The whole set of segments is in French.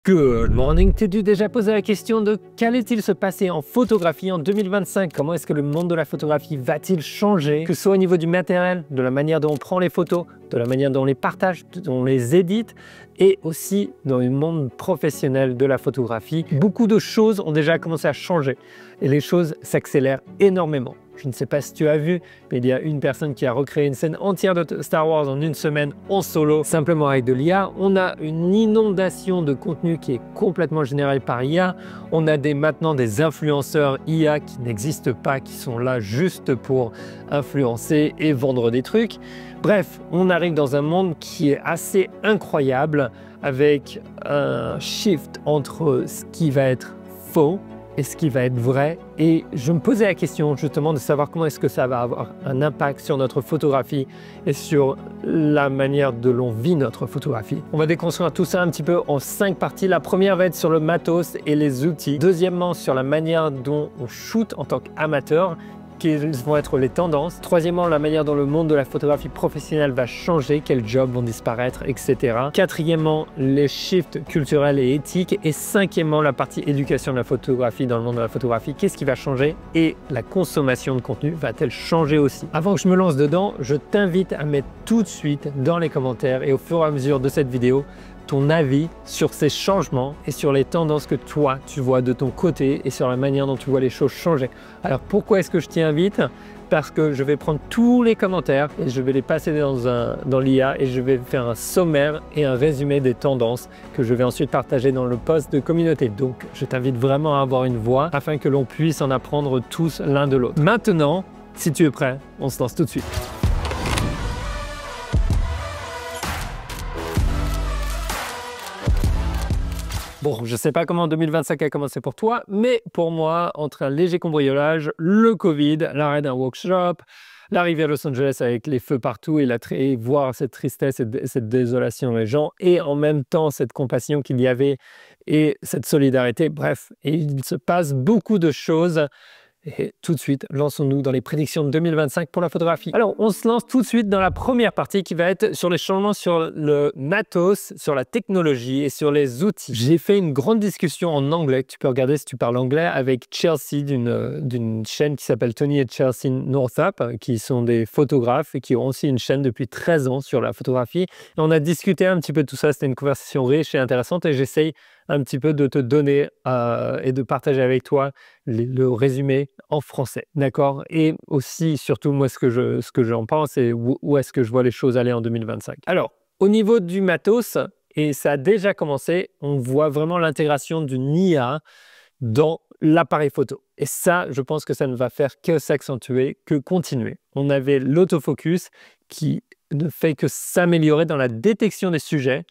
Good morning, t'es-tu déjà posé la question de qu'allait-il se passer en photographie en 2025? Comment est-ce que le monde de la photographie va-t-il changer? Que ce soit au niveau du matériel, de la manière dont on prend les photos, de la manière dont on les partage, dont on les édite, et aussi dans le monde professionnel de la photographie. Beaucoup de choses ont déjà commencé à changer et les choses s'accélèrent énormément. Je ne sais pas si tu as vu, mais il y a une personne qui a recréé une scène entière de Star Wars en une semaine en solo, simplement avec de l'IA. On a une inondation de contenu qui est complètement généré par IA. On a maintenant des influenceurs IA qui n'existent pas, qui sont là juste pour influencer et vendre des trucs. Bref, on arrive dans un monde qui est assez incroyable, avec un shift entre ce qui va être faux et ce qui va être vrai. Et je me posais la question justement de savoir comment est-ce que ça va avoir un impact sur notre photographie et sur la manière dont l'on vit notre photographie. On va déconstruire tout ça un petit peu en 5 parties. La première va être sur le matos et les outils. Deuxièmement, sur la manière dont on shoot en tant qu'amateur. Quelles vont être les tendances. Troisièmement, la manière dont le monde de la photographie professionnelle va changer, quels jobs vont disparaître, etc. Quatrièmement, les shifts culturels et éthiques. Et cinquièmement, la partie éducation de la photographie dans le monde de la photographie. Qu'est-ce qui va changer et la consommation de contenu va-t-elle changer aussi? Avant que je me lance dedans, je t'invite à mettre tout de suite dans les commentaires et au fur et à mesure de cette vidéo, ton avis sur ces changements et sur les tendances que toi, tu vois de ton côté et sur la manière dont tu vois les choses changer. Alors pourquoi est-ce que je t'y invite? Parce que je vais prendre tous les commentaires et je vais les passer dans l'IA et je vais faire un sommaire et un résumé des tendances que je vais ensuite partager dans le post de communauté. Donc je t'invite vraiment à avoir une voix afin que l'on puisse en apprendre tous l'un de l'autre. Maintenant, si tu es prêt, on se lance tout de suite. Bon, je ne sais pas comment 2025 a commencé pour toi, mais pour moi, entre un léger cambriolage, le Covid, l'arrêt d'un workshop, l'arrivée à Los Angeles avec les feux partout et voir cette tristesse et cette désolation des gens, et en même temps cette compassion qu'il y avait et cette solidarité, bref, et il se passe beaucoup de choses. Et tout de suite, lançons-nous dans les prédictions de 2025 pour la photographie. Alors, on se lance tout de suite dans la première partie qui va être sur les changements sur le matos, sur la technologie et sur les outils. J'ai fait une grande discussion en anglais, que tu peux regarder si tu parles anglais, avec Chelsea d'une chaîne qui s'appelle Tony et Chelsea Northup, qui sont des photographes et qui ont aussi une chaîne depuis 13 ans sur la photographie. Et on a discuté un petit peu de tout ça, c'était une conversation riche et intéressante et j'essaye un petit peu de te donner et de partager avec toi le résumé en français, d'accord? Et aussi, surtout, moi, ce que j'en pense et où est-ce que je vois les choses aller en 2025. Alors, au niveau du matos, et ça a déjà commencé, on voit vraiment l'intégration d'une IA dans l'appareil photo. Et ça, je pense que ça ne va faire que s'accentuer, que continuer. On avait l'autofocus qui ne fait que s'améliorer dans la détection des sujets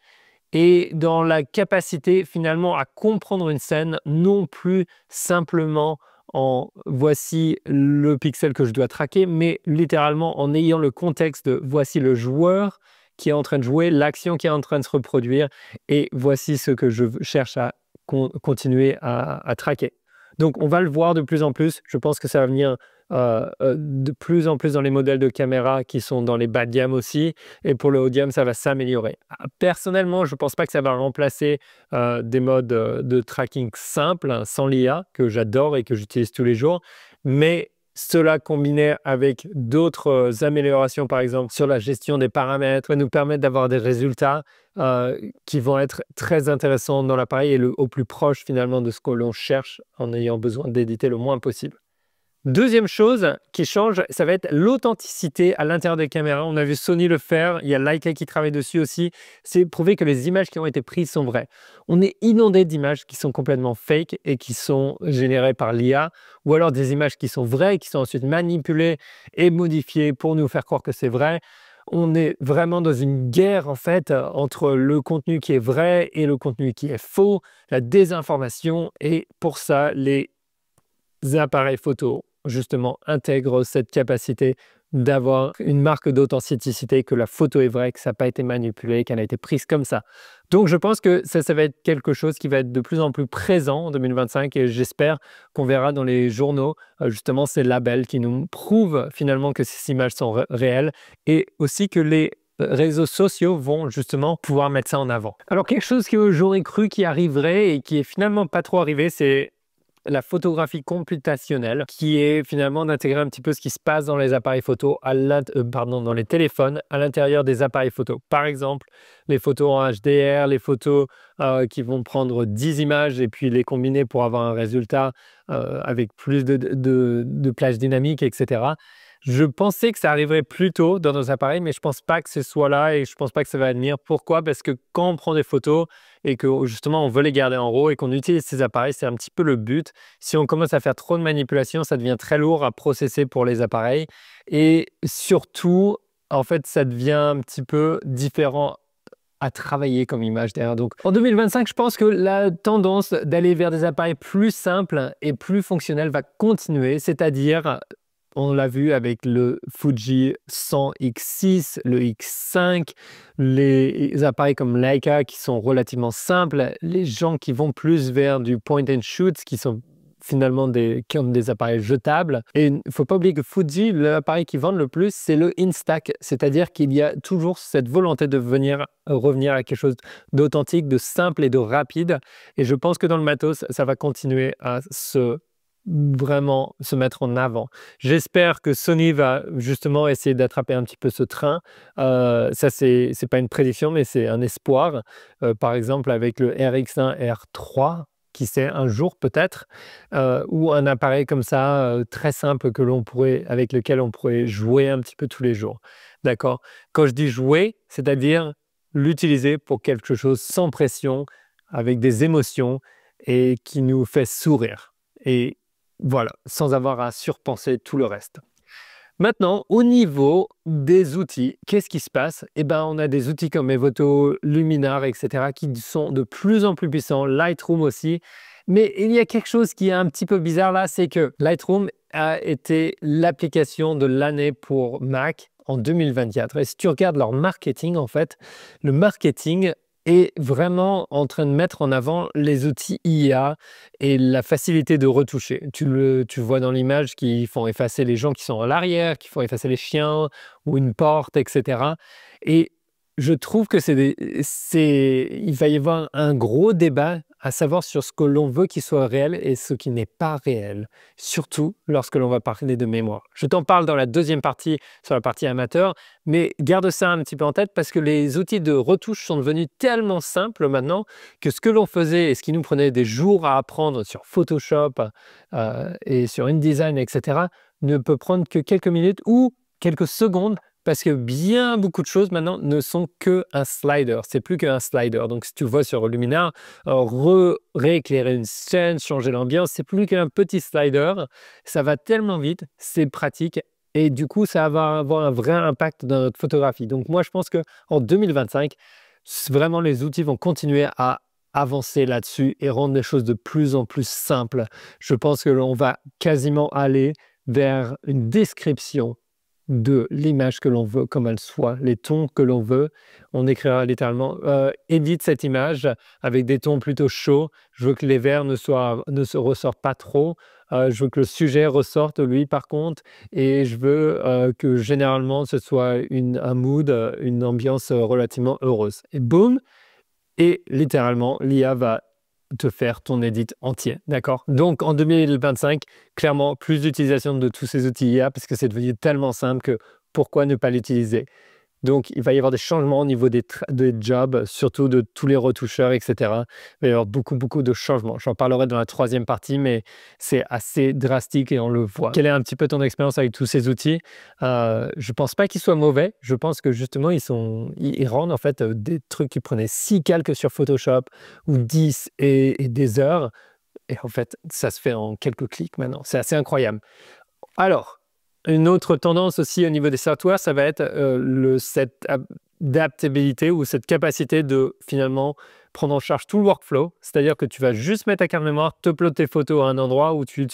et dans la capacité finalement à comprendre une scène, non plus simplement en voici le pixel que je dois traquer, mais littéralement en ayant le contexte de voici le joueur qui est en train de jouer, l'action qui est en train de se reproduire, et voici ce que je cherche à continuer à traquer. Donc on va le voir de plus en plus, je pense que ça va venir de plus en plus dans les modèles de caméra qui sont dans les bas de gamme aussi, et pour le haut de gamme ça va s'améliorer. Personnellement, je ne pense pas que ça va remplacer des modes de tracking simples, hein, sans l'IA, que j'adore et que j'utilise tous les jours, mais cela combiné avec d'autres améliorations, par exemple sur la gestion des paramètres, va nous permettre d'avoir des résultats qui vont être très intéressants dans l'appareil et au plus proche finalement de ce que l'on cherche en ayant besoin d'éditer le moins possible. Deuxième chose qui change, ça va être l'authenticité à l'intérieur des caméras. On a vu Sony le faire, il y a Leica qui travaille dessus aussi. C'est prouver que les images qui ont été prises sont vraies. On est inondé d'images qui sont complètement fake et qui sont générées par l'IA, ou alors des images qui sont vraies et qui sont ensuite manipulées et modifiées pour nous faire croire que c'est vrai. On est vraiment dans une guerre en fait entre le contenu qui est vrai et le contenu qui est faux, la désinformation, et pour ça, les appareils photo justement intègrent cette capacité d'avoir une marque d'authenticité, que la photo est vraie, que ça n'a pas été manipulé, qu'elle a été prise comme ça. Donc je pense que ça va être quelque chose qui va être de plus en plus présent en 2025, et j'espère qu'on verra dans les journaux justement ces labels qui nous prouvent finalement que ces images sont réelles, et aussi que les réseaux sociaux vont justement pouvoir mettre ça en avant. Alors quelque chose que j'aurais cru qui arriverait et qui est finalement pas trop arrivé, c'est la photographie computationnelle, qui est finalement d'intégrer un petit peu ce qui se passe dans les appareils photo, dans les téléphones, à l'intérieur des appareils photo. Par exemple, les photos en HDR, les photos qui vont prendre 10 images et puis les combiner pour avoir un résultat avec plus de plages dynamiques, etc. Je pensais que ça arriverait plus tôt dans nos appareils, mais je pense pas que ce soit là et je pense pas que ça va venir. Pourquoi? Parce que quand on prend des photos et que justement on veut les garder en RAW et qu'on utilise ces appareils, c'est un petit peu le but. Si on commence à faire trop de manipulations, ça devient très lourd à processer pour les appareils et surtout, en fait, ça devient un petit peu différent à travailler comme image derrière. Donc en 2025, je pense que la tendance d'aller vers des appareils plus simples et plus fonctionnels va continuer, c'est-à-dire on l'a vu avec le Fuji 100X6, le X5, les appareils comme Leica qui sont relativement simples, les gens qui vont plus vers du point and shoot, qui sont finalement comme des appareils jetables. Et il ne faut pas oublier que Fuji, l'appareil qui vend le plus, c'est le Instax, c'est-à-dire qu'il y a toujours cette volonté de revenir à quelque chose d'authentique, de simple et de rapide. Et je pense que dans le matos, ça va continuer à vraiment se mettre en avant. J'espère que Sony va justement essayer d'attraper un petit peu ce train. Ça, c'est pas une prédiction, mais c'est un espoir. Par exemple, avec le RX1 R3, qui sait, un jour peut-être, ou un appareil comme ça, très simple avec lequel on pourrait jouer un petit peu tous les jours. D'accord? Quand je dis jouer, c'est-à-dire l'utiliser pour quelque chose sans pression, avec des émotions et qui nous fait sourire. Et voilà, sans avoir à surpenser tout le reste. Maintenant, au niveau des outils, qu'est-ce qui se passe? Eh bien, on a des outils comme Evoto, Luminar, etc. qui sont de plus en plus puissants, Lightroom aussi. Mais il y a quelque chose qui est un petit peu bizarre là, c'est que Lightroom a été l'application de l'année pour Mac en 2024. Et si tu regardes leur marketing, en fait, le marketing est vraiment en train de mettre en avant les outils IA et la facilité de retoucher. Tu vois dans l'image qu'ils font effacer les gens qui sont à l'arrière, qui font effacer les chiens ou une porte, etc. Et je trouve que il va y avoir un gros débat à savoir sur ce que l'on veut qu'il soit réel et ce qui n'est pas réel, surtout lorsque l'on va parler de mémoire. Je t'en parle dans la deuxième partie, sur la partie amateur, mais garde ça un petit peu en tête parce que les outils de retouche sont devenus tellement simples maintenant que ce que l'on faisait et ce qui nous prenait des jours à apprendre sur Photoshop et sur InDesign, etc., ne peut prendre que quelques minutes ou quelques secondes parce que bien beaucoup de choses maintenant ne sont qu'un slider. C'est plus qu'un slider. Donc, si tu vois sur Luminar, rééclairer une scène, changer l'ambiance, c'est plus qu'un petit slider. Ça va tellement vite, c'est pratique. Et du coup, ça va avoir un vrai impact dans notre photographie. Donc, moi, je pense qu'en 2025, vraiment, les outils vont continuer à avancer là-dessus et rendre les choses de plus en plus simples. Je pense que l'on va quasiment aller vers une description de l'image que l'on veut, comme elle soit, les tons que l'on veut. On écrira littéralement édite cette image avec des tons plutôt chauds. Je veux que les verts ne se ressortent pas trop. Je veux que le sujet ressorte, lui, par contre. Et je veux que généralement, ce soit un mood, une ambiance relativement heureuse. Et boum! Et littéralement, l'IA va te faire ton edit entier, d'accord? Donc, en 2025, clairement, plus d'utilisation de tous ces outils IA parce que c'est devenu tellement simple que pourquoi ne pas l'utiliser? Donc, il va y avoir des changements au niveau des jobs, surtout de tous les retoucheurs, etc. Il va y avoir beaucoup, beaucoup de changements. J'en parlerai dans la troisième partie, mais c'est assez drastique et on le voit. Quelle est un petit peu ton expérience avec tous ces outils? Je ne pense pas qu'ils soient mauvais. Je pense que justement, ils rendent en fait des trucs qui prenaient 6 calques sur Photoshop ou 10 et des heures. Et en fait, ça se fait en quelques clics maintenant. C'est assez incroyable. Alors, une autre tendance aussi au niveau des softwares, ça va être cette adaptabilité ou cette capacité de finalement prendre en charge tout le workflow. C'est-à-dire que tu vas juste mettre ta carte mémoire, uploader tes photos à un endroit où tu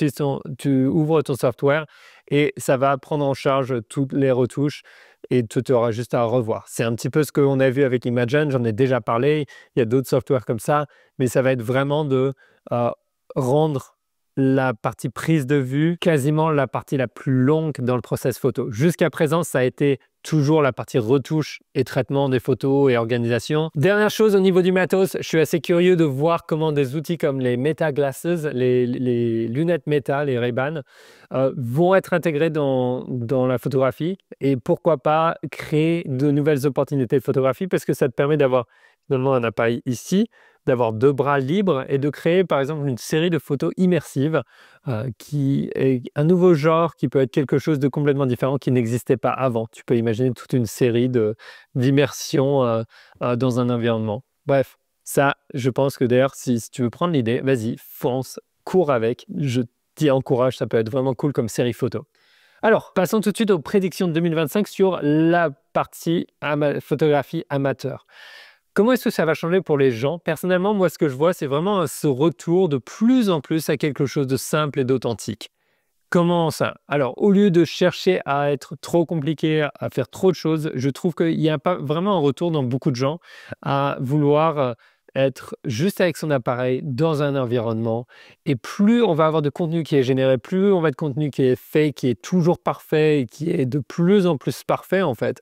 ouvres ton software et ça va prendre en charge toutes les retouches et tu auras juste à revoir. C'est un petit peu ce qu'on a vu avec Imagen, j'en ai déjà parlé. Il y a d'autres softwares comme ça, mais ça va être vraiment de rendre la partie prise de vue, quasiment la partie la plus longue dans le process photo. Jusqu'à présent, ça a été toujours la partie retouche et traitement des photos et organisation. Dernière chose au niveau du matos, je suis assez curieux de voir comment des outils comme les Meta Glasses, les lunettes Meta, les Ray-Ban, vont être intégrés dans la photographie et pourquoi pas créer de nouvelles opportunités de photographie parce que ça te permet d'avoir finalement un appareil ici, d'avoir 2 bras libres et de créer par exemple une série de photos immersives qui est un nouveau genre qui peut être quelque chose de complètement différent qui n'existait pas avant. Tu peux imaginer toute une série d'immersions dans un environnement. Bref, ça, je pense que d'ailleurs, si tu veux prendre l'idée, vas-y, fonce, cours avec. Je t'y encourage, ça peut être vraiment cool comme série photo. Alors, passons tout de suite aux prédictions de 2025 sur la partie photographie amateur. Comment est-ce que ça va changer pour les gens? Personnellement, moi, ce que je vois, c'est vraiment ce retour de plus en plus à quelque chose de simple et d'authentique. Comment ça? Alors, au lieu de chercher à être trop compliqué, à faire trop de choses, je trouve qu'il y a pas vraiment un retour dans beaucoup de gens à vouloir être juste avec son appareil dans un environnement. Et plus on va avoir de contenu qui est généré, plus on va de contenu qui est fait, qui est toujours parfait et qui est de plus en plus parfait en fait.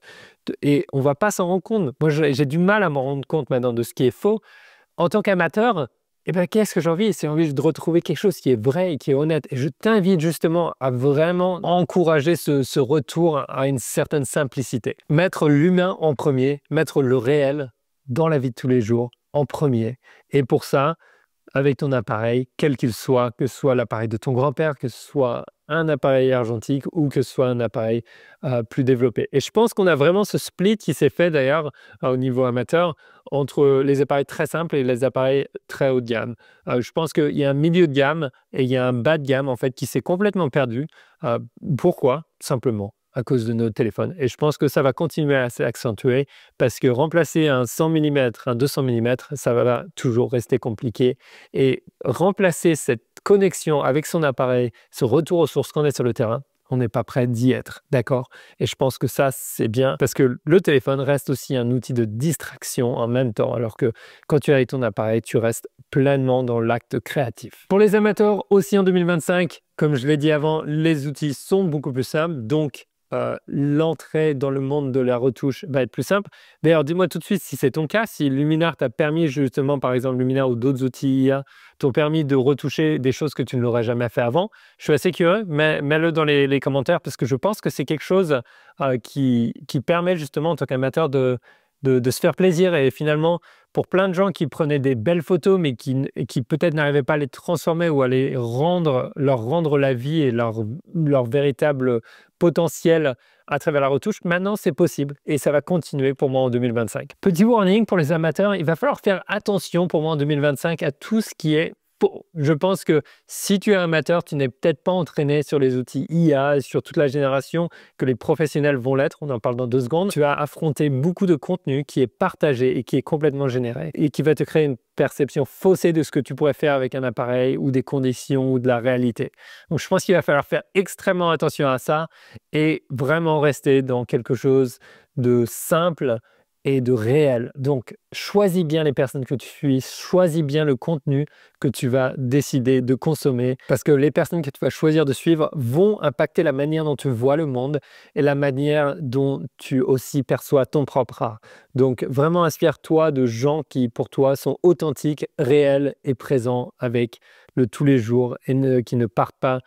Et on va pas s'en rendre compte. Moi, j'ai du mal à m'en rendre compte maintenant de ce qui est faux. En tant qu'amateur, eh ben, qu'est-ce que j'ai envie? C'est envie de retrouver quelque chose qui est vrai et qui est honnête. Et je t'invite justement à vraiment encourager ce retour à une certaine simplicité. Mettre l'humain en premier, mettre le réel dans la vie de tous les jours en premier. Et pour ça, avec ton appareil, quel qu'il soit, que ce soit l'appareil de ton grand-père, que ce soit un appareil argentique ou que ce soit un appareil plus développé. Et je pense qu'on a vraiment ce split qui s'est fait d'ailleurs au niveau amateur entre les appareils très simples et les appareils très haut de gamme. Je pense qu'il y a un milieu de gamme et il y a un bas de gamme en fait qui s'est complètement perdu. Pourquoi? Simplement à cause de nos téléphones. Et je pense que ça va continuer à s'accentuer parce que remplacer un 100 mm, un 200 mm, ça va toujours rester compliqué. Et remplacer cette connexion avec son appareil, ce retour aux sources qu'on est sur le terrain, on n'est pas prêt d'y être, d'accord? Et je pense que ça, c'est bien parce que le téléphone reste aussi un outil de distraction en même temps, alors que quand tu es avec ton appareil, tu restes pleinement dans l'acte créatif. Pour les amateurs, aussi en 2025, comme je l'ai dit avant, les outils sont beaucoup plus simples, donc l'entrée dans le monde de la retouche va être plus simple. D'ailleurs, dis-moi tout de suite si c'est ton cas, si Luminar t'a permis justement, par exemple Luminar ou d'autres outils IA, t'ont permis de retoucher des choses que tu ne l'aurais jamais fait avant. Je suis assez curieux, mais mets-le dans les commentaires parce que je pense que c'est quelque chose qui permet justement en tant qu'amateur de se faire plaisir et finalement pour plein de gens qui prenaient des belles photos mais qui peut-être n'arrivaient pas à les transformer ou à leur rendre la vie et leur véritable potentiel à travers la retouche, maintenant c'est possible et ça va continuer pour moi en 2025. Petit warning pour les amateurs, il va falloir faire attention pour moi en 2025 à tout ce qui est faux. Je pense que si tu es amateur, tu n'es peut-être pas entraîné sur les outils IA, sur toute la génération que les professionnels vont l'être, on en parle dans 2 secondes. Tu as affronté beaucoup de contenu qui est partagé et qui est complètement généré et qui va te créer une perception faussée de ce que tu pourrais faire avec un appareil ou des conditions ou de la réalité. Donc je pense qu'il va falloir faire extrêmement attention à ça et vraiment rester dans quelque chose de simple et de réel. Donc, choisis bien les personnes que tu suis, choisis bien le contenu que tu vas décider de consommer parce que les personnes que tu vas choisir de suivre vont impacter la manière dont tu vois le monde et la manière dont tu aussi perçois ton propre art. Donc, vraiment inspire-toi de gens qui, pour toi, sont authentiques, réels et présents avec le tous les jours et qui ne partent pas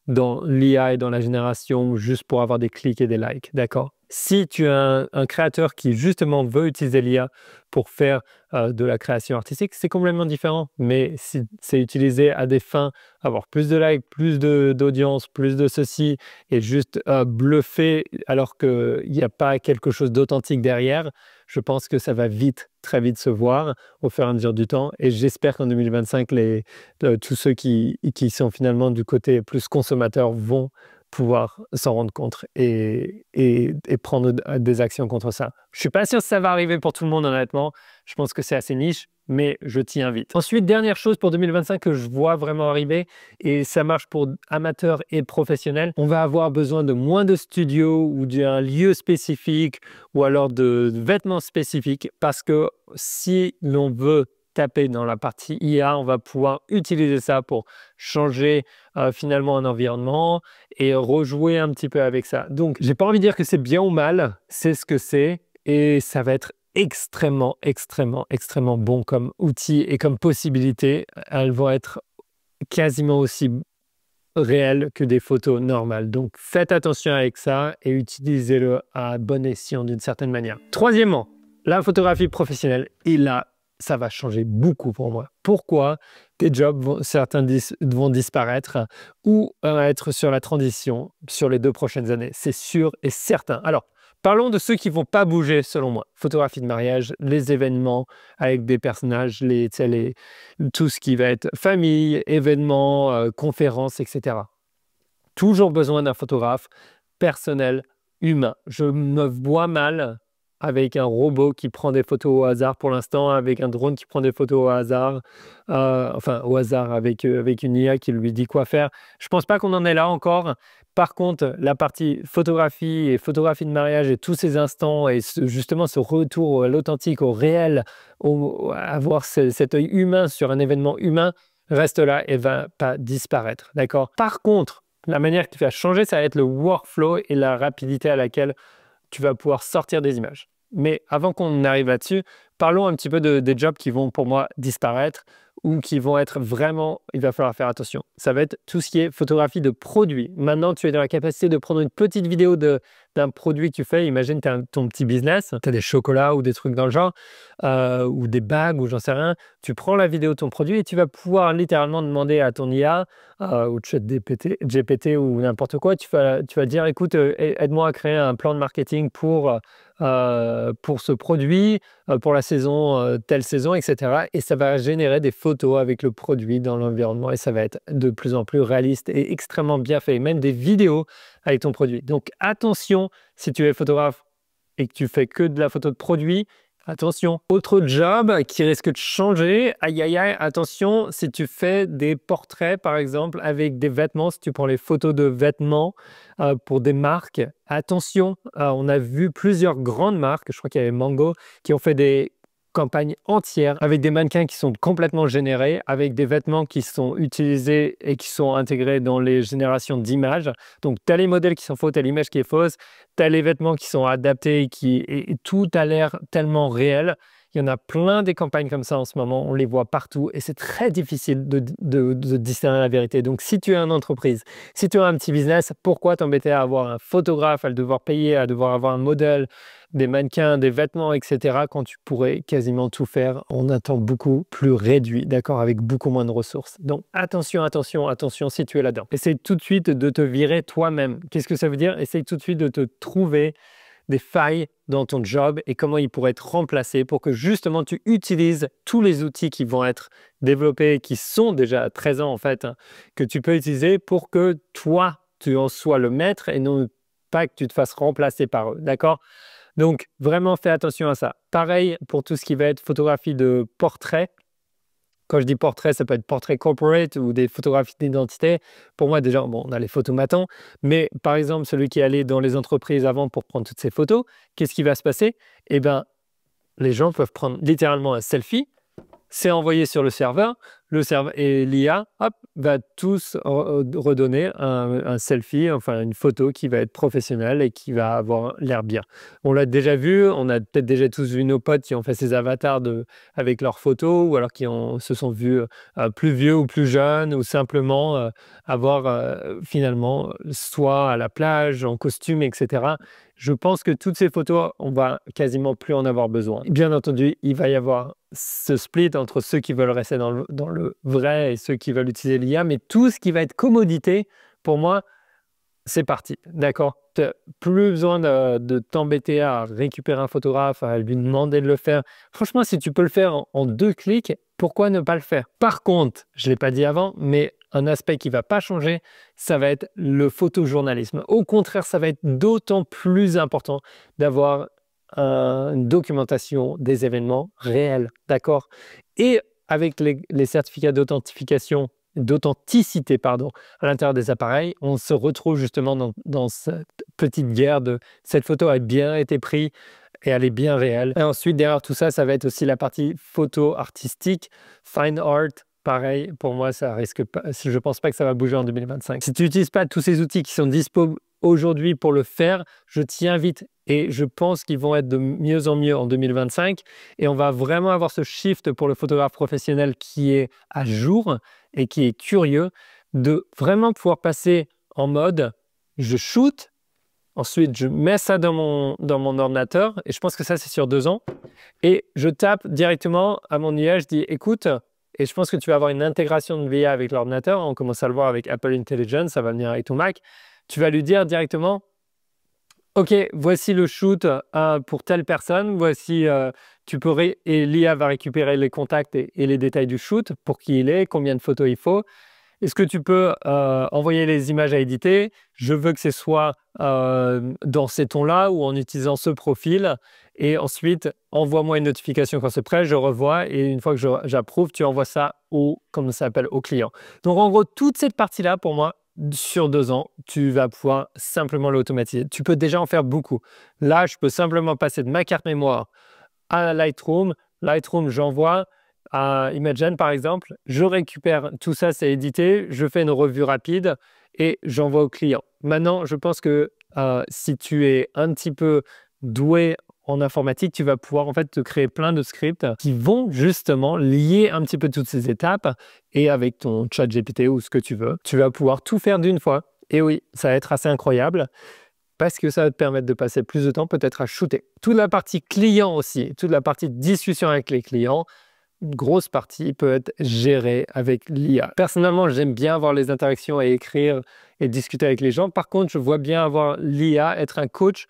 dans l'IA et dans la génération juste pour avoir des clics et des likes, d'accord? Si tu es un créateur qui justement veut utiliser l'IA pour faire de la création artistique, c'est complètement différent. Mais si c'est utilisé à des fins, avoir plus de likes, plus d'audience, plus de ceci, et juste bluffer alors qu'il n'y a pas quelque chose d'authentique derrière, je pense que ça va vite, très vite se voir au fur et à mesure du temps. Et j'espère qu'en 2025, tous ceux qui sont finalement du côté plus consommateur vont pouvoir s'en rendre compte et prendre des actions contre ça. Je ne suis pas sûr que ça va arriver pour tout le monde, honnêtement. Je pense que c'est assez niche, mais je t'y invite. Ensuite, dernière chose pour 2025 que je vois vraiment arriver, et ça marche pour amateurs et professionnels, on va avoir besoin de moins de studios ou d'un lieu spécifique ou alors de vêtements spécifiques parce que si l'on veut taper dans la partie IA, on va pouvoir utiliser ça pour changer finalement un environnement et rejouer un petit peu avec ça. Donc, j'ai pas envie de dire que c'est bien ou mal, c'est ce que c'est et ça va être extrêmement, extrêmement, extrêmement bon comme outil et comme possibilité. Elles vont être quasiment aussi réelles que des photos normales. Donc, faites attention avec ça et utilisez-le à bon escient d'une certaine manière. Troisièmement, la photographie professionnelle. Et là, ça va changer beaucoup pour moi. Pourquoi? Des jobs, certains vont disparaître ou être sur la transition sur les 2 prochaines années. C'est sûr et certain. Alors, parlons de ceux qui ne vont pas bouger selon moi. Photographie de mariage, les événements avec des personnages, tout ce qui va être famille, événements, conférences, etc. Toujours besoin d'un photographe personnel, humain. Je me vois mal avec un robot qui prend des photos au hasard pour l'instant, avec un drone qui prend des photos au hasard, enfin au hasard avec une IA qui lui dit quoi faire. Je ne pense pas qu'on en est là encore. Par contre, la partie photographie et photographie de mariage et tous ces instants et justement ce retour à l'authentique, au réel, avoir cet œil humain sur un événement humain reste là et ne va pas disparaître. D'accord? Par contre, la manière qui va changer, ça va être le workflow et la rapidité à laquelle tu vas pouvoir sortir des images. Mais avant qu'on arrive là-dessus, parlons un petit peu des jobs qui vont pour moi disparaître ou qui vont être vraiment, il va falloir faire attention. Ça va être tout ce qui est photographie de produits. Maintenant, tu es dans la capacité de prendre une petite vidéo d'un produit que tu fais. Imagine, tu as ton petit business, tu as des chocolats ou des trucs dans le genre, ou des bagues ou j'en sais rien. Tu prends la vidéo de ton produit et tu vas pouvoir littéralement demander à ton IA ou GPT ou n'importe quoi. Tu vas dire, écoute, aide-moi à créer un plan de marketing pour ce produit, pour la saison, telle saison, etc. Et ça va générer des photos avec le produit dans l'environnement et ça va être de plus en plus réaliste et extrêmement bien fait, même des vidéos avec ton produit. Donc attention, si tu es photographe et que tu fais que de la photo de produit, attention. Autre job qui risque de changer, aïe aïe aïe, attention, si tu fais des portraits par exemple avec des vêtements, si tu prends les photos de vêtements pour des marques, attention, on a vu plusieurs grandes marques, je crois qu'il y avait Mango, qui ont fait des campagnes entières avec des mannequins qui sont complètement générés, avec des vêtements qui sont utilisés et qui sont intégrés dans les générations d'images. Donc, tu as les modèles qui sont faux, tu as l'image qui est fausse, tu as les vêtements qui sont adaptés et tout a l'air tellement réel. Il y en a plein des campagnes comme ça en ce moment, on les voit partout et c'est très difficile de discerner la vérité. Donc, si tu es une entreprise, si tu as un petit business, pourquoi t'embêter à avoir un photographe, à le devoir payer, à devoir avoir un modèle, des mannequins, des vêtements, etc., quand tu pourrais quasiment tout faire en un temps beaucoup plus réduit, d'accord, avec beaucoup moins de ressources. Donc, attention, attention, attention si tu es là-dedans. Essaye tout de suite de te virer toi-même. Qu'est-ce que ça veut dire? Essaye tout de suite de te trouver des failles dans ton job et comment ils pourraient être remplacés pour que justement tu utilises tous les outils qui vont être développés, qui sont déjà à 13 ans en fait, hein, que tu peux utiliser pour que toi, tu en sois le maître et non pas que tu te fasses remplacer par eux, d'accord? Donc, vraiment, fais attention à ça. Pareil pour tout ce qui va être photographie de portrait. Quand je dis portrait, ça peut être portrait corporate ou des photographies d'identité. Pour moi, déjà, bon, on a les photomatons, mais par exemple, celui qui allait dans les entreprises avant pour prendre toutes ces photos, qu'est-ce qui va se passer? Eh bien, les gens peuvent prendre littéralement un selfie, c'est envoyé sur le serveur et l'IA, hop, va tous redonner un selfie, enfin une photo qui va être professionnelle et qui va avoir l'air bien. On l'a déjà vu, on a peut-être déjà tous vu nos potes qui ont fait ces avatars avec leurs photos ou alors qui se sont vus plus vieux ou plus jeunes ou simplement avoir finalement soit à la plage, en costume, etc. Je pense que toutes ces photos, on va quasiment plus en avoir besoin. Bien entendu, il va y avoir ce split entre ceux qui veulent rester dans le vrai et ceux qui veulent utiliser l'IA, mais tout ce qui va être commodité, pour moi, c'est parti, d'accord? Tu n'as plus besoin de t'embêter à récupérer un photographe, à lui demander de le faire. Franchement, si tu peux le faire en 2 clics, pourquoi ne pas le faire? Par contre, je ne l'ai pas dit avant, mais un aspect qui ne va pas changer, ça va être le photojournalisme. Au contraire, ça va être d'autant plus important d'avoir une documentation des événements réels, d'accord? Et avec les certificats d'authenticité, pardon, à l'intérieur des appareils, on se retrouve justement dans cette petite guerre de cette photo a bien été prise, et elle est bien réelle. Et ensuite, derrière tout ça, ça va être aussi la partie photo artistique, fine art. Pareil, pour moi, ça risque pas, je pense pas que ça va bouger en 2025. Si tu n'utilises pas tous ces outils qui sont dispo aujourd'hui pour le faire, je t'y invite et je pense qu'ils vont être de mieux en mieux en 2025 et on va vraiment avoir ce shift pour le photographe professionnel qui est à jour et qui est curieux de vraiment pouvoir passer en mode je shoot, ensuite je mets ça dans mon ordinateur et je pense que ça c'est sur 2 ans et je tape directement à mon IA, je dis écoute, et je pense que tu vas avoir une intégration de VIA avec l'ordinateur, on commence à le voir avec Apple Intelligence, ça va venir avec ton Mac, tu vas lui dire directement ok, voici le shoot pour telle personne, voici, et l'IA va récupérer les contacts et les détails du shoot, pour qui il est, combien de photos il faut. Est-ce que tu peux envoyer les images à éditer? Je veux que ce soit dans ces tons-là ou en utilisant ce profil. Et ensuite, envoie-moi une notification quand c'est prêt, je revois. Et une fois que j'approuve, tu envoies ça comme ça s'appelle, au client. Donc en gros, toute cette partie-là, pour moi, sur 2 ans, tu vas pouvoir simplement l'automatiser. Tu peux déjà en faire beaucoup. Là, je peux simplement passer de ma carte mémoire à Lightroom. Lightroom, j'envoie à Imagen, par exemple. Je récupère tout ça, c'est édité. Je fais une revue rapide et j'envoie au client. Maintenant, je pense que si tu es un petit peu doué en informatique, tu vas pouvoir en fait te créer plein de scripts qui vont justement lier un petit peu toutes ces étapes et avec ton chat GPT ou ce que tu veux, tu vas pouvoir tout faire d'une fois. Et oui, ça va être assez incroyable parce que ça va te permettre de passer plus de temps peut-être à shooter. Toute la partie client aussi, toute la partie discussion avec les clients, une grosse partie peut être gérée avec l'IA. Personnellement, j'aime bien avoir les interactions et écrire et discuter avec les gens. Par contre, je vois bien avoir l'IA être un coach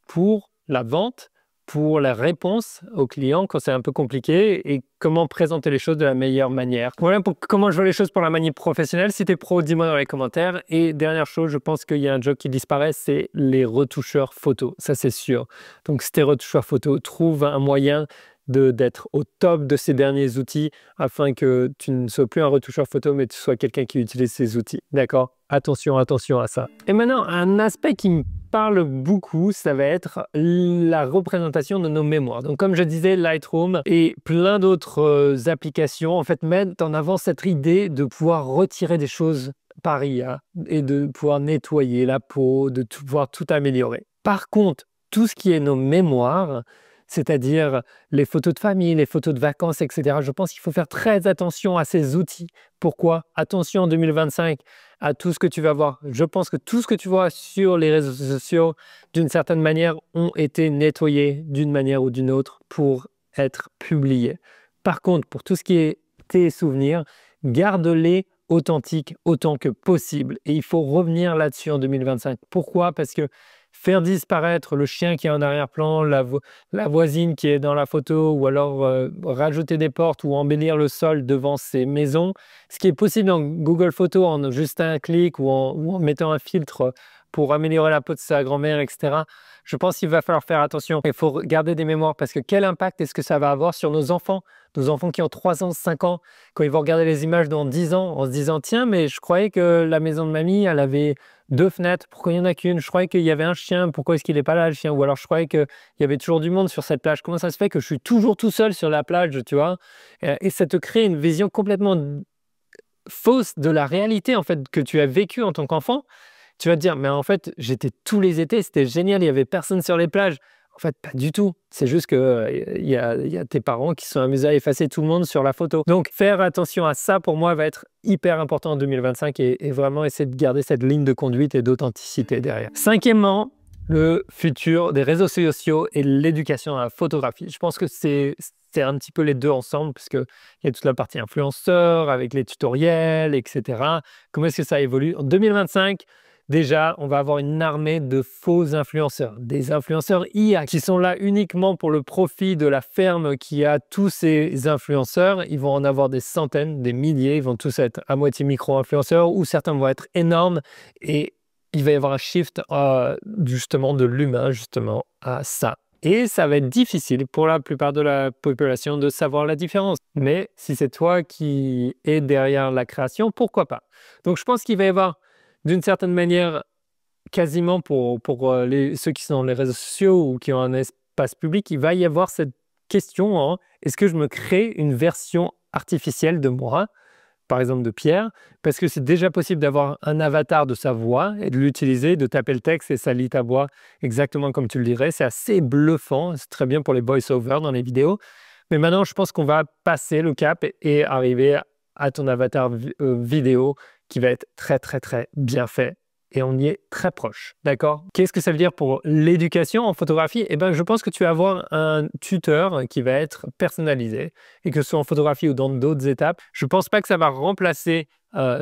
pour la vente, pour la réponse aux clients quand c'est un peu compliqué et comment présenter les choses de la meilleure manière. Voilà pour comment je vois les choses pour la manière professionnelle. Si tu es pro, dis-moi dans les commentaires. Et dernière chose, je pense qu'il y a un job qui disparaît, c'est les retoucheurs photos. Ça, c'est sûr. Donc, si tu es retoucheur photo, trouve un moyen d'être au top de ces derniers outils afin que tu ne sois plus un retoucheur photo, mais tu sois quelqu'un qui utilise ces outils. D'accord? Attention, attention à ça. Et maintenant, un aspect qui me parle beaucoup, ça va être la représentation de nos mémoires. Donc, comme je disais, Lightroom et plein d'autres applications, en fait, mettent en avant cette idée de pouvoir retirer des choses par IA et de pouvoir nettoyer la peau, de pouvoir tout améliorer. Par contre, tout ce qui est nos mémoires, c'est-à-dire les photos de famille, les photos de vacances, etc. Je pense qu'il faut faire très attention à ces outils. Pourquoi? Attention en 2025 à tout ce que tu vas voir. Je pense que tout ce que tu vois sur les réseaux sociaux, d'une certaine manière, ont été nettoyés d'une manière ou d'une autre pour être publiés. Par contre, pour tout ce qui est tes souvenirs, garde-les authentiques autant que possible. Et il faut revenir là-dessus en 2025. Pourquoi? Parce que faire disparaître le chien qui est en arrière-plan, la voisine qui est dans la photo, ou alors rajouter des portes ou embellir le sol devant ces maisons, ce qui est possible dans Google Photos en juste un clic ou en mettant un filtre pour améliorer la peau de sa grand-mère, etc. Je pense qu'il va falloir faire attention. Il faut garder des mémoires parce que quel impact est-ce que ça va avoir sur nos enfants qui ont 3 ans, 5 ans, quand ils vont regarder les images dans 10 ans en se disant « Tiens, mais je croyais que la maison de mamie, elle avait 2 fenêtres, pourquoi il n'y en a qu'une? Je croyais qu'il y avait un chien, pourquoi est-ce qu'il n'est pas là le chien? Ou alors je croyais qu'il y avait toujours du monde sur cette plage. Comment ça se fait que je suis toujours tout seul sur la plage, tu vois ?» Et ça te crée une vision complètement fausse de la réalité en fait que tu as vécue en tant qu'enfant. Tu vas te dire, mais en fait, j'étais tous les étés, c'était génial, il n'y avait personne sur les plages. En fait, pas du tout. C'est juste que y a tes parents qui se sont amusés à effacer tout le monde sur la photo. Donc, faire attention à ça, pour moi, va être hyper important en 2025 et vraiment essayer de garder cette ligne de conduite et d'authenticité derrière. Cinquièmement, le futur des réseaux sociaux et l'éducation à la photographie. Je pense que c'est un petit peu les deux ensemble, parce qu'il y a toute la partie influenceur avec les tutoriels, etc. Comment est-ce que ça évolue? En 2025, déjà, on va avoir une armée de faux influenceurs, des influenceurs IA qui sont là uniquement pour le profit de la ferme qui a tous ces influenceurs. Ils vont en avoir des centaines, des milliers, ils vont tous être à moitié micro-influenceurs ou certains vont être énormes et il va y avoir un shift justement de l'humain justement à ça. Et ça va être difficile pour la plupart de la population de savoir la différence. Mais si c'est toi qui es derrière la création, pourquoi pas? Donc je pense qu'il va y avoir d'une certaine manière, quasiment pour ceux qui sont dans les réseaux sociaux ou qui ont l'espace public, il va y avoir cette question, hein, est-ce que je me crée une version artificielle de moi, par exemple de Pierre, parce que c'est déjà possible d'avoir un avatar de sa voix et de l'utiliser, de taper le texte et ça lit ta voix exactement comme tu le dirais. C'est assez bluffant, c'est très bien pour les voice-over dans les vidéos. Mais maintenant, je pense qu'on va passer le cap et arriver à ton avatar vidéo qui va être très, très, très bien fait. Et on y est très proche, d'accord? Qu'est-ce que ça veut dire pour l'éducation en photographie? Eh bien, je pense que tu vas avoir un tuteur qui va être personnalisé, et que ce soit en photographie ou dans d'autres étapes. Je ne pense pas que ça va remplacer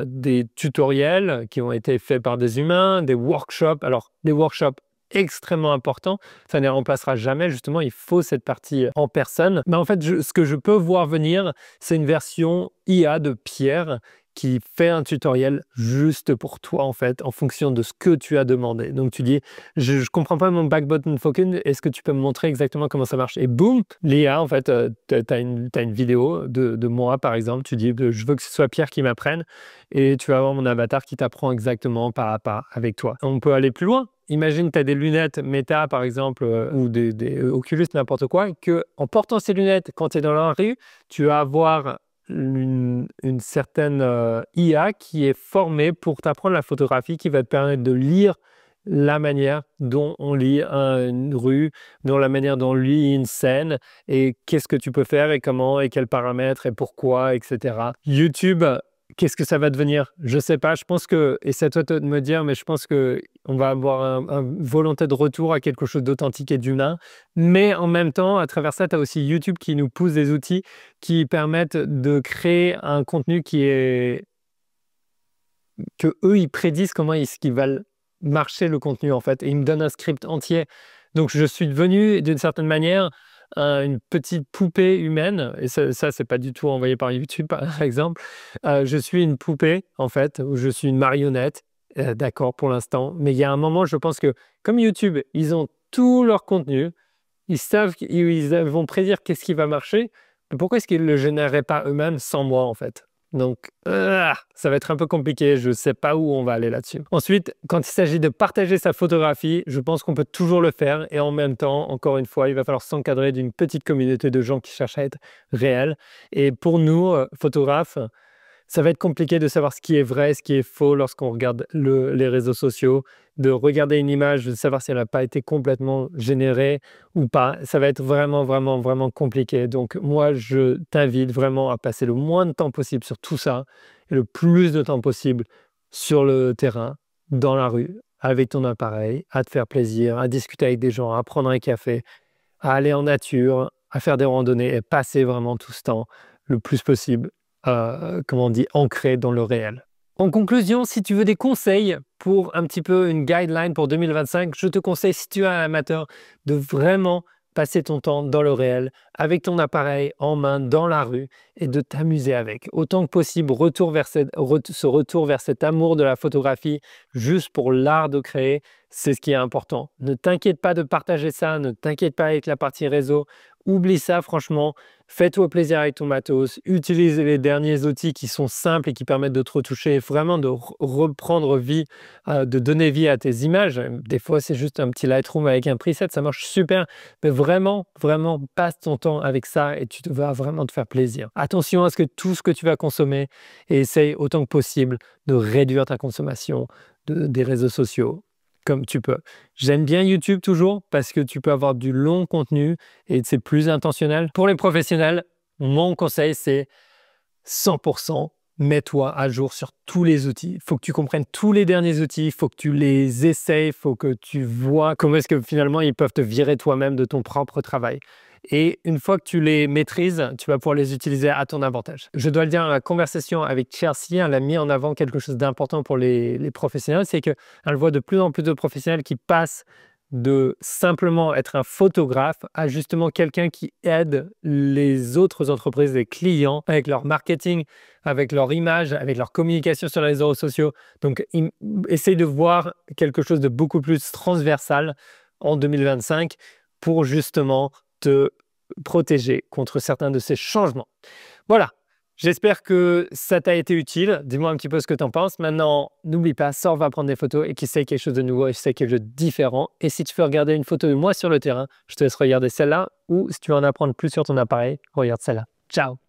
des tutoriels qui ont été faits par des humains, des workshops. Alors, des workshops extrêmement importants, ça ne les remplacera jamais. Justement, il faut cette partie en personne. Mais en fait, ce que je peux voir venir, c'est une version IA de Pierre qui fait un tutoriel juste pour toi, en fait, en fonction de ce que tu as demandé. Donc, tu dis, je ne comprends pas mon back button focus, est-ce que tu peux me montrer exactement comment ça marche? Et boum, l'IA, en fait, tu as une vidéo de moi, par exemple, tu dis, je veux que ce soit Pierre qui m'apprenne, et tu vas avoir mon avatar qui t'apprend exactement pas à pas avec toi. On peut aller plus loin. Imagine, tu as des lunettes Meta, par exemple, ou des Oculus, n'importe quoi, que en portant ces lunettes, quand tu es dans la rue, tu vas avoir une certaine IA qui est formée pour t'apprendre la photographie, qui va te permettre de lire la manière dont on lit une rue, dont la manière dont on lit une scène, et qu'est-ce que tu peux faire et comment et quels paramètres et pourquoi, etc. YouTube, qu'est-ce que ça va devenir? Je ne sais pas, je pense que, et c'est à toi de me dire, mais je pense qu'on va avoir une volonté de retour à quelque chose d'authentique et d'humain. Mais en même temps, à travers ça, tu as aussi YouTube qui nous pousse des outils qui permettent de créer un contenu que eux, ils prédisent comment est-ce qu'ils va marcher le contenu, en fait. Et ils me donnent un script entier. Donc, je suis devenu, d'une certaine manière, une petite poupée humaine, et ça c'est pas du tout envoyé par YouTube, par exemple. Je suis une poupée, en fait, ou je suis une marionnette, d'accord, pour l'instant. Mais il y a un moment, je pense que, comme YouTube, ils ont tout leur contenu, ils savent qu'ils vont prédire qu'est-ce qui va marcher, mais pourquoi est-ce qu'ils ne le généreraient pas eux-mêmes sans moi, en fait? Donc, ça va être un peu compliqué, je ne sais pas où on va aller là-dessus. Ensuite, quand il s'agit de partager sa photographie, je pense qu'on peut toujours le faire, et en même temps, encore une fois, il va falloir s'encadrer d'une petite communauté de gens qui cherchent à être réels. Et pour nous, photographes, ça va être compliqué de savoir ce qui est vrai, ce qui est faux lorsqu'on regarde les réseaux sociaux, de regarder une image, de savoir si elle n'a pas été complètement générée ou pas. Ça va être vraiment, vraiment, vraiment compliqué. Donc moi, je t'invite vraiment à passer le moins de temps possible sur tout ça et le plus de temps possible sur le terrain, dans la rue, avec ton appareil, à te faire plaisir, à discuter avec des gens, à prendre un café, à aller en nature, à faire des randonnées et passer vraiment tout ce temps le plus possible comment on dit, ancré dans le réel. En conclusion, si tu veux des conseils pour un petit peu une guideline pour 2025, je te conseille, si tu es un amateur, de vraiment passer ton temps dans le réel, avec ton appareil en main, dans la rue, et de t'amuser avec. Autant que possible, ce retour vers cet amour de la photographie, juste pour l'art de créer, c'est ce qui est important. Ne t'inquiète pas de partager ça, ne t'inquiète pas avec la partie réseau. Oublie ça, franchement, fais-toi plaisir avec ton matos, utilise les derniers outils qui sont simples et qui permettent de te retoucher, vraiment de reprendre vie, de donner vie à tes images. Des fois, c'est juste un petit Lightroom avec un preset, ça marche super, mais vraiment, vraiment, passe ton temps avec ça et tu vas vraiment te faire plaisir. Attention à tout ce que tu vas consommer, et essaye autant que possible de réduire ta consommation des réseaux sociaux comme tu peux. J'aime bien YouTube toujours parce que tu peux avoir du long contenu et c'est plus intentionnel. Pour les professionnels, mon conseil, c'est 100%, mets-toi à jour sur tous les outils. Il faut que tu comprennes tous les derniers outils, il faut que tu les essayes, il faut que tu vois comment est-ce que finalement ils peuvent te virer toi-même de ton propre travail. Et une fois que tu les maîtrises, tu vas pouvoir les utiliser à ton avantage. Je dois le dire, la conversation avec Chelsea, elle a mis en avant quelque chose d'important pour les professionnels, c'est qu'elle voit de plus en plus de professionnels qui passent de simplement être un photographe à justement quelqu'un qui aide les autres entreprises, les clients, avec leur marketing, avec leur image, avec leur communication sur les réseaux sociaux. Donc, essaye de voir quelque chose de beaucoup plus transversal en 2025 pour justement te protéger contre certains de ces changements. Voilà, J'espère que ça t'a été utile. Dis-moi un petit peu ce que tu en penses. Maintenant, n'oublie pas, sors, va prendre des photos et essaye quelque chose de nouveau, essaye quelque chose de différent. Et si tu veux regarder une photo de moi sur le terrain, je te laisse regarder celle-là. Ou si tu veux en apprendre plus sur ton appareil, regarde celle-là. Ciao!